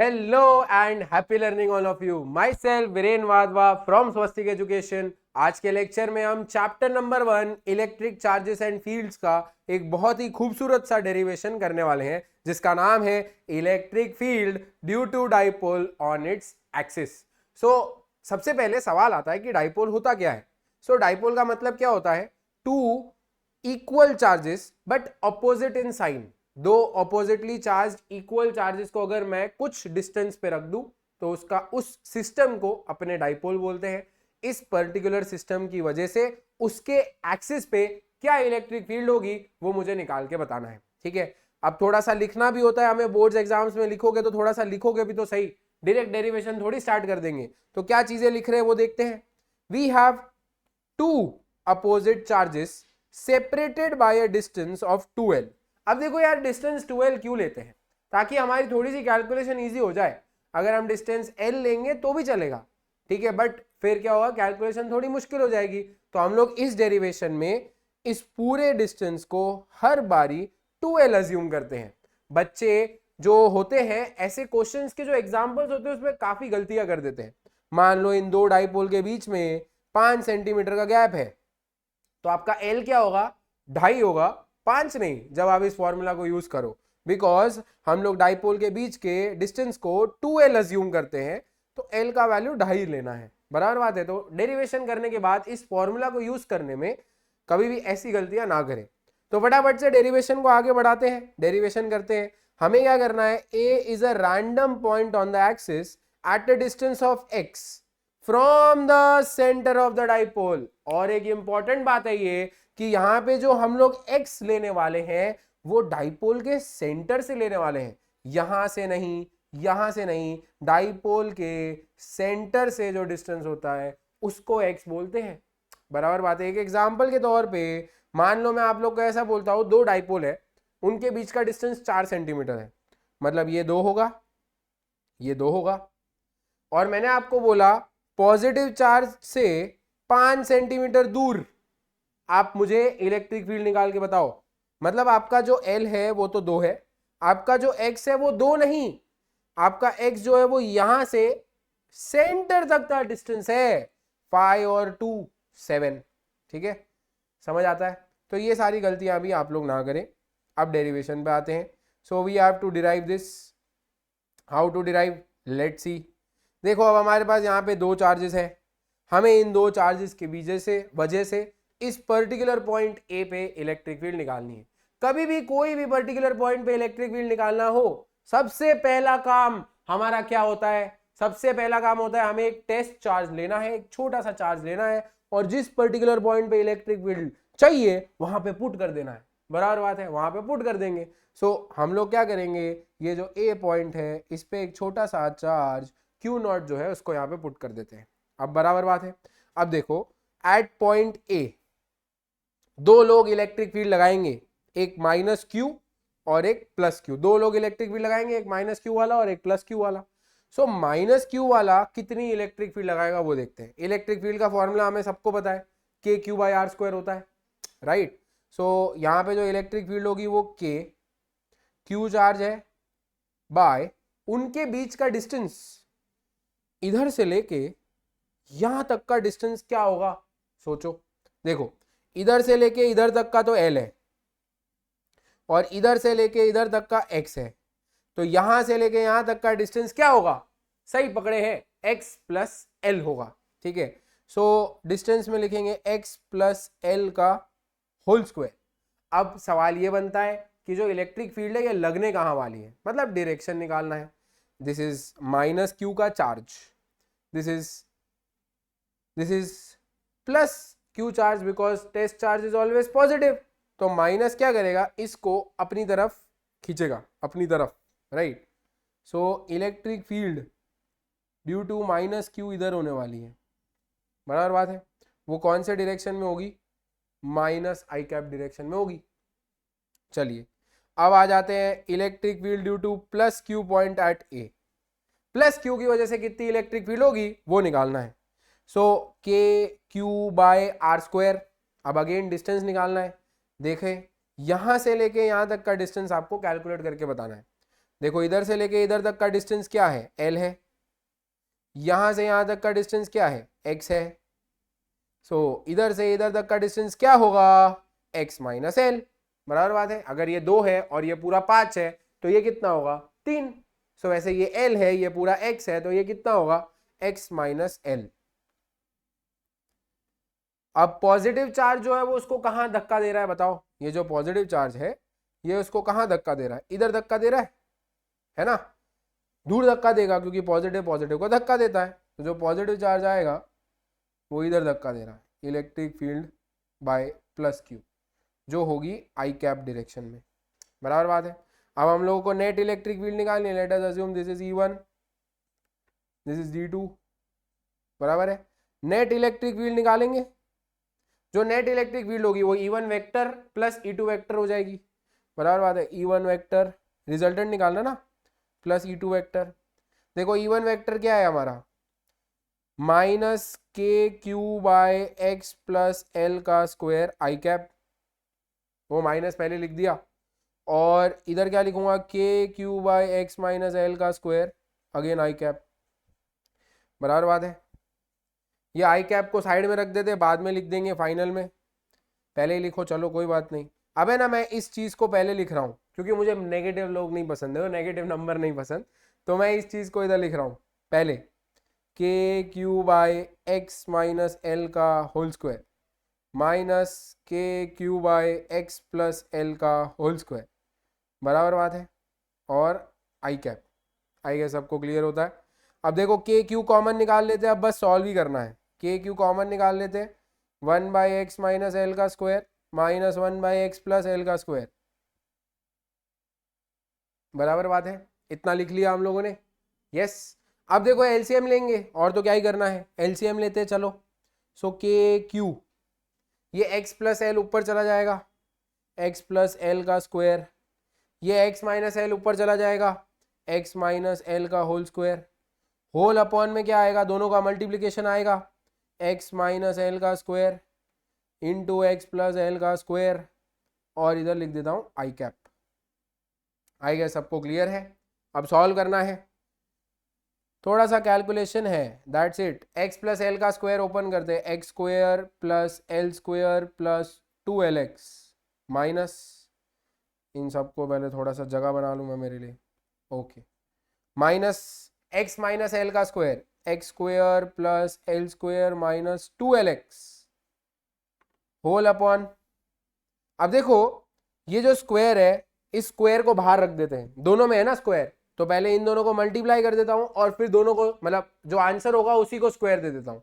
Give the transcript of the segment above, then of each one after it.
Hello and happy learning all of you. My self Viren Wadhwa from Swastik education. आज के lecture में हम chapter number 1 electric charges and fields का एक बहुत ही खूबसूरत सा डेरिवेशन करने वाले हैं जिसका नाम है electric field due to dipole on its axis. So सबसे पहले सवाल आता है कि डाइपोल होता क्या है। सो डाइपोल का मतलब क्या होता है? Two equal charges but opposite in sign. दो ऑपोजिटली चार्ज इक्वल चार्जेस को अगर मैं कुछ डिस्टेंस पे रख दूं तो उसका उस सिस्टम को अपने डाइपोल बोलते हैं। इस पर्टिकुलर सिस्टम की वजह से उसके एक्सिस पे क्या इलेक्ट्रिक फील्ड होगी वो मुझे निकाल के बताना है। ठीक है, अब थोड़ा सा लिखना भी होता है हमें। बोर्ड्स एग्जाम्स में लिखोगे तो थोड़ा सा लिखोगे भी तो सही, डायरेक्ट डेरिवेशन थोड़ी स्टार्ट कर देंगे। तो क्या चीजें लिख रहे हैं वो देखते हैं। We have two opposite charges separated by a distance of 2l। अब देखो यार, डिस्टेंस 2l क्यों लेते हैं? ताकि हमारी थोड़ी सी कैलकुलेशन इजी हो जाए। अगर हम डिस्टेंस l लेंगे तो भी चलेगा, ठीक है, बट फिर क्या होगा, कैलकुलेशन थोड़ी मुश्किल हो जाएगी। तो हम लोग इस डेरिवेशन में इस पूरे डिस्टेंस को हर बारी 2l अज्यूम करते हैं। बच्चे जो होते हैं ऐसे क्वेश्चंस के जो एग्जांपल्स होते हैं उसमें काफी गलतियां कर देते हैं। मान लो इन दो डाइपोल के बीच में 5 सेंटीमीटर का गैप है तो आपका L क्या होगा? 2.5 होगा, 5 नहीं, जब आप इस फॉर्मूला को यूज करो। बिकॉज हम लोग डाइपोल के बीच के डिस्टेंस को 2l अज्यूम करते हैं तो L का वैल्यू 2.5 लेना है। बराबर बात है। तो डेरिवेशन करने के बाद इस फॉर्मूला को यूज करने में कभी भी ऐसी गलतियां ना करें। तो फटाफट से डेरिवेशन को आगे बढ़ाते हैं, डेरिवेशन करते हैं। हमें क्या करना है? A is a random point on the axis at a distance of x from the centre of the dipole. और एक इंपॉर्टेंट बात है ये कि यहां पे जो हम लोग x लेने वाले हैं वो डाइपोल के सेंटर से लेने वाले हैं, यहां से नहीं, यहां से नहीं। डाइपोल के सेंटर से जो डिस्टेंस होता है उसको x बोलते हैं। बराबर बात है। एक एग्जांपल के तौर पे मान लो मैं आप लोग को ऐसा बोलता हूं, दो डाइपोल है, उनके बीच का डिस्टेंस 4 सेंटीमीटर है। मतलब ये 2 होगा, ये 2 होगा। और मैंने आपको बोला पॉजिटिव चार्ज से 5 सेंटीमीटर दूर आप मुझे इलेक्ट्रिक फील्ड निकाल के बताओ। मतलब आपका जो L है वो तो 2 है, आपका जो x है वो 2 नहीं, आपका x जो है वो यहां से सेंटर तक का डिस्टेंस है 5 और 2 7। ठीक है, समझ आता है? तो ये सारी गलतियां भी आप लोग ना करें। अब डेरिवेशन पे आते हैं। So we have to derive this. How to derive? Let's see. देखो अब हमारे पास यहाँ पे दो चार्जेस है, हमें इन दो चार्जेस के वजह से इस पर्टिकुलर पॉइंट ए पे इलेक्ट्रिक फील्ड निकालनी है। कभी भी कोई भी पर्टिकुलर पॉइंट पे इलेक्ट्रिक फील्ड निकालना हो, सबसे पहला काम हमारा क्या होता है? सबसे पहला काम होता है हमें एक टेस्ट चार्ज लेना है, एक छोटा सा चार्ज लेना है और जिस पर्टिकुलर पॉइंट पे इलेक्ट्रिक फील्ड चाहिए वहां पे पुट कर देना है। बराबर बात है, वहां पे पुट कर देंगे। सो हम लोग क्या करेंगे, ये जो ए पॉइंट है इस पे एक छोटा सा चार्ज Q0 जो है उसको यहाँ पे पुट कर देते हैं। अब बराबर बात है। अब देखो एट पॉइंट ए दो लोग इलेक्ट्रिक फील्ड लगाएंगे, एक माइनस क्यू और एक प्लस क्यू। दो लोग इलेक्ट्रिक फील्ड लगाएंगे, एक माइनस क्यू वाला और एक प्लस क्यू वाला। सो माइनस क्यू वाला कितनी इलेक्ट्रिक फील्ड लगाएगा वो देखते हैं। इलेक्ट्रिक फील्ड का फॉर्मूला हमें सबको पता है, के क्यू बाई आर स्क्वायर होता है, राइट। सो यहाँ पे जो इलेक्ट्रिक फील्ड होगी वो के क्यू चार्ज है बाय उनके बीच का डिस्टेंस, इधर से लेके यहां तक का डिस्टेंस क्या होगा सोचो। देखो इधर से लेके इधर तक का तो L है और इधर से लेके इधर तक का x है, तो यहां से लेके यहां तक का डिस्टेंस क्या होगा? सही पकड़े हैं, x प्लस L होगा। ठीक है, सो डिस्टेंस में लिखेंगे x प्लस L का होल स्क्वायर। अब सवाल ये बनता है कि जो इलेक्ट्रिक फील्ड है ये लगने कहां वाली है, मतलब डायरेक्शन निकालना है। दिस इज माइनस क्यू का charge, this is plus Q charge because test charge is always positive. तो माइनस क्या करेगा, इसको अपनी तरफ खींचेगा, अपनी तरफ, right. So electric field due to minus Q इधर होने वाली है। बराबर बात है। वो कौन से डायरेक्शन में होगी? माइनस आई कैप डायरेक्शन में होगी। चलिए अब आ जाते हैं electric field due to plus q point at A. Plus q की वजह से कितनी इलेक्ट्रिक फील्ड होगी वो निकालना है। सो के क्यू बाय आर स्क्वायर। अब अगेन डिस्टेंस निकालना है। देखें यहां से लेके यहां तक का डिस्टेंस आपको कैलकुलेट करके बताना है। देखो इधर से लेके इधर तक का डिस्टेंस क्या है, एल है। यहां से यहां तक का डिस्टेंस क्या है, एक्स है। सो इधर से इधर तक का डिस्टेंस क्या होगा, एक्स माइनस एल। बराबर बात है। अगर ये 2 है और ये पूरा 5 है तो ये कितना होगा, 3। सो वैसे ये एल है, ये पूरा एक्स है, तो ये कितना होगा, एक्स माइनस एल। अब पॉजिटिव चार्ज जो है वो उसको कहां धक्का दे रहा है बताओ, ये जो पॉजिटिव चार्ज है ये उसको कहां धक्का दे रहा है, इधर धक्का दे रहा है ना। दूर धक्का देगा क्योंकि पॉजिटिव पॉजिटिव को धक्का देता है, तो जो पॉजिटिव चार्ज आएगा वो इधर धक्का दे रहा है, electric field by plus Q, जो होगी आई कैप डायरेक्शन में। बराबर बात है। अब हम लोगों को नेट इलेक्ट्रिक फील्ड निकालनी है। Let us assume this is E1, this is D2। बराबर है। नेट इलेक्ट्रिक फील्ड निकालेंगे, जो नेट इलेक्ट्रिक फील्ड होगी वो E1 vector plus E2 vector हो जाएगी। बराबर बात है। E1 वेक्टर रिजल्टेंट निकालना ना, प्लस E2 वेक्टर। देखो E1 वेक्टर क्या है हमारा, minus K Q by X plus L का स्क्वायर आई कैप, वो माइनस पहले लिख दिया, और इधर क्या लिखूंगा, K Q by X minus L का स्क्वायर अगेन आई कैप। बराबर बात है। ये आई कैप को साइड में रख देते, बाद में लिख देंगे फाइनल में, पहले ही लिखो, चलो कोई बात नहीं। अब है ना, मैं इस चीज को पहले लिख रहा हूं क्योंकि मुझे नेगेटिव लोग नहीं पसंद है, नेगेटिव नंबर नहीं पसंद, तो मैं इस चीज को इधर लिख रहा हूं पहले, K Q by X minus L का whole square minus K Q by X plus L का होल स्क्वायर। बराबर बात है। और आई कैप, आई कैप सबको क्लियर होता है। अब देखो के क्यू कॉमन निकाल लेते हैं, अब बस सॉल्व ही करना है। के क्यू कॉमन निकाल लेते हैं, 1 बाई एक्स माइनस एल का square minus 1 by x plus L का स्क्वायर। बराबर बात है। इतना लिख लिया हम लोगों ने, यस। अब देखो एलसीएम लेंगे, और तो क्या ही करना है, एलसीएम लेते हैं चलो। सो के क्यू, ये एक्स प्लस एल ऊपर चला जाएगा, एक्स प्लस एल का स्क्वायर, ये एक्स माइनस एल ऊपर चला जाएगा, एक्स माइनस एल का होल स्क्वायर, होल अपॉन में क्या आएगा, दोनों का मल्टीप्लीकेशन आएगा, एक्स माइनस एल का square into x plus L का स्क्वायर, और इधर लिख देता हूं आई कैप। आई कैप सबको क्लियर है। अब सॉल्व करना है, थोड़ा सा कैलकुलेशन है, that's it. X plus L का स्क्वायर ओपन करते हैं, x square plus L square plus 2LX minus, इन सबको पहले थोड़ा सा जगह बना लूँ मैं मेरे लिए, okay, minus x minus L का square, x square plus L square minus 2LX whole upon. अब देखो ये जो स्क्वायर है, इस स्क्वायर को बाहर रख देते हैं, दोनों में है ना स्क्वायर, तो पहले इन दोनों को मल्टीप्लाई कर देता हूं और फिर दोनों को, मतलब जो आंसर होगा उसी को स्क्वायर दे देता हूं,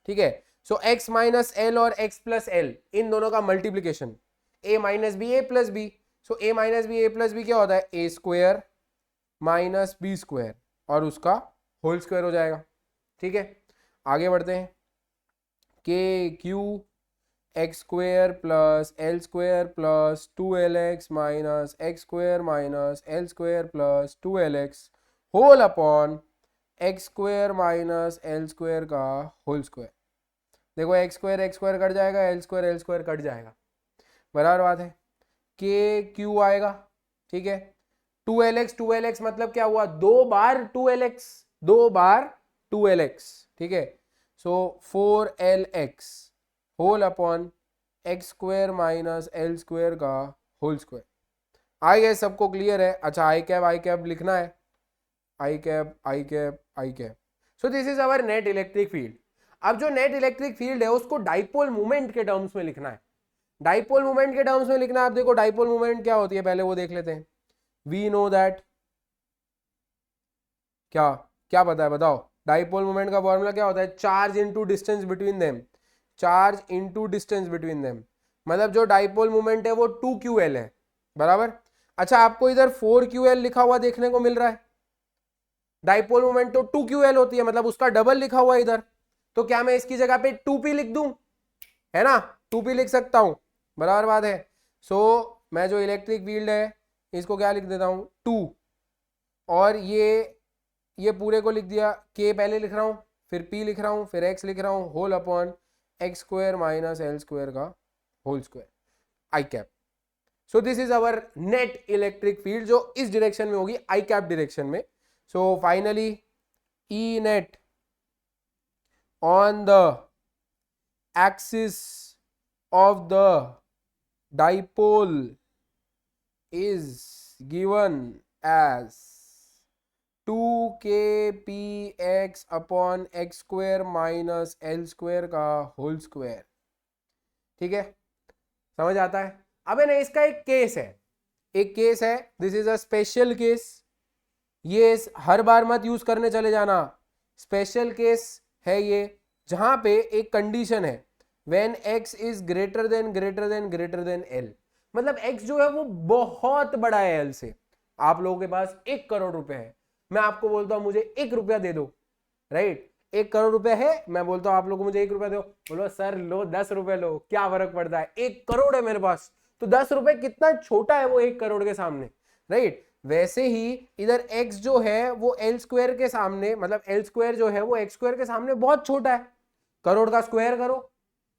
ठीक है। सो एक्स माइनस एल और एक्स प्लस एल, इन दोनों का मल्टीप्लीकेशन, ए माइनस बी ए प्लस बी। सो ए माइनस बी ए प्लस बी क्या होता है, ए स्क्वायर माइनस बी स्क्वायर, और उसका होल स्क्वायर हो जाएगा, ठीक है। आगे बढ़ते हैं, K Q X square plus L square plus 2LX minus X square minus L square plus 2LX whole upon x square minus L square का होल स्क्वायर। देखो एक्स स्क्वायर कट जाएगा, एल स्क्वायर कट जाएगा, बराबर बात है। के Q आएगा, ठीक है। 2LX मतलब क्या हुआ, 2 बार 2LX, 2 बार 2LX, ठीक है। So 4LX whole upon x square minus L square का होल स्क्वायर। आई गए, सबको क्लियर है। अच्छा आई कैप लिखना है, I cap. So this is our net electric field. अब जो नेट इलेक्ट्रिक फील्ड है उसको डाइपोल मूवमेंट के टर्म्स में लिखना है, डाइपोल मूवमेंट के टर्म्स में लिखना है। आप देखो डाइपोल मूवमेंट क्या होती है, पहले वो देख लेते हैं। वी नो दैट, क्या क्या पता है बताओ, डाइपोल मूवमेंट का फॉर्मूला क्या होता है, charge into distance between them, charge into distance between them, मतलब जो डाइपोल मूवमेंट है वो 2QL है, बराबर। अच्छा आपको इधर 4QL लिखा हुआ देखने को मिल रहा है, डाइपोल मूवमेंट तो 2QL होती है, मतलब उसका डबल लिखा हुआ है इधर, तो क्या मैं इसकी जगह पे 2P लिख दूं, है ना, 2P लिख सकता हूं, बराबर बात है। सो मैं जो इलेक्ट्रिक फील्ड है इसको क्या लिख देता हूं, 2, और ये पूरे को लिख दिया, के पहले लिख रहा हूं, फिर P लिख रहा हूं, फिर X लिख रहा हूं, whole upon x square minus L square का whole square, I cap. So this is our net electric field जो इस डायरेक्शन में होगी, आई कैप डायरेक्शन में. So finally E net on the axis of the dipole is given as 2kpx upon x square minus l square का whole square. ठीक है, समझ आता है. अब है ना, इसका एक केस है, this is a special case. ये हर बार मत यूज करने चले जाना, स्पेशल केस है ये, जहां पे एक कंडीशन है, when x is greater than l. मतलब x जो है वो बहुत बड़ा है l से. आप लोगों के पास 1 करोड़ रुपए है, मैं आपको बोलता हूं मुझे 1 रुपया दे दो, राइट. 1 करोड़ रुपया है, मैं बोलता हूं आप लोगों को मुझे 1 रुपया दो, बोलो सर लो 10 रुपए लो, क्या फर्क पड़ता है, 1 करोड़ है मेरे पास. तो 10 रुपए कितना छोटा है वो 1 करोड़ के सामने, राइट. वैसे ही इधर x जो है वो l स्क्वायर के सामने, मतलब l स्क्वायर जो है वो x स्क्वायर के सामने बहुत छोटा है. करोड़ का स्क्वायर करो,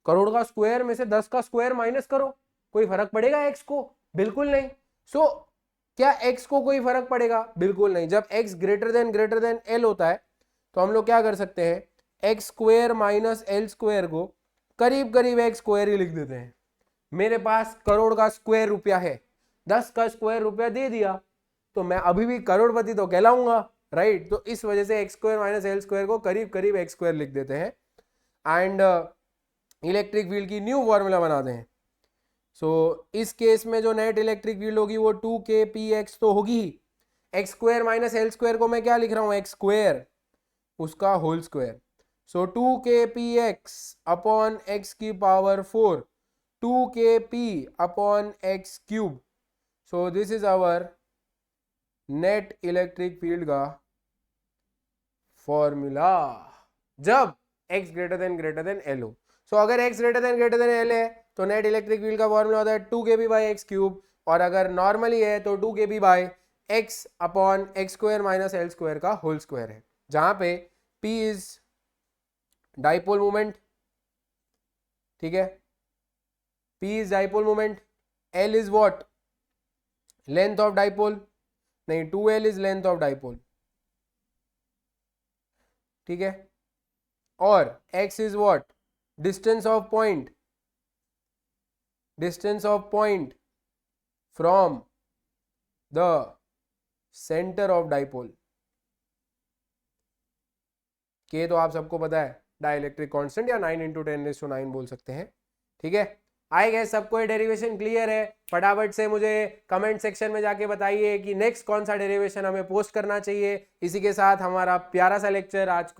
करोड़ का स्क्वायर में से 10 का स्क्वायर माइनस करो, कोई फर्क पड़ेगा x को? बिल्कुल नहीं. सो क्या x को कोई फर्क पड़ेगा? बिल्कुल नहीं. जब x ग्रेटर देन l होता है तो हम लोग क्या कर सकते हैं, x square minus l square को करीब करीब x स्क्वायर ही लिख देते हैं. मेरे पास करोड़ का स्क्वायर रुपया है, 10 का स्क्वायर रुपया दे दिया तो मैं अभी भी करोड़पति तो कहलाऊंगा, राइट. तो इस वजह से x square minus l square को करीब करीब x स्क्वायर लिख देते हैं एंड इलेक्ट्रिक फील्ड की न्यू फॉर्मूला बनाते हैं. सो इस केस में जो नेट इलेक्ट्रिक फील्ड होगी वो 2kpx तो होगी ही. X square minus L square को मैं क्या लिख रहा हूं, एक्स स्क्वायर, उसका whole square. So 2kpx upon x की power 4, 2kp upon x cube. So this is our net electric field का फॉर्मूला जब x ग्रेटर देन l हो. सो अगर x ग्रेटर देन l है तो नेट इलेक्ट्रिक फील्ड का formula होता है 2kp बाई एक्स क्यूब, और अगर नॉर्मली है तो 2kp by x upon x square minus L square का होल स्क्वायर है, जहां पे p इज डाइपोल मोमेंट. ठीक है, p is dipole moment, l is what, length of dipole, नहीं 2l is length of dipole. ठीक है, और x is what, distance of point, distance of point from the centre of dipole. के तो आप सबको पता है, डाइलेक्ट्रिक कांस्टेंट या 9 × 10⁹ बोल सकते हैं. ठीक है, आई गेस सबको ये डेरिवेशन क्लियर है. फटाफट से मुझे कमेंट सेक्शन में जाके बताइए कि नेक्स्ट कौन सा डेरिवेशन हमें पोस्ट करना चाहिए. इसी के साथ हमारा प्यारा सा लेक्चर आज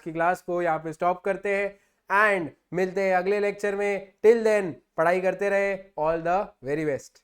की क्लास को यहाँ पे स्टॉप करते हैं एंड मिलते हैं अगले लेक्चर में. टिल देन पढ़ाई करते रहे. All the very best.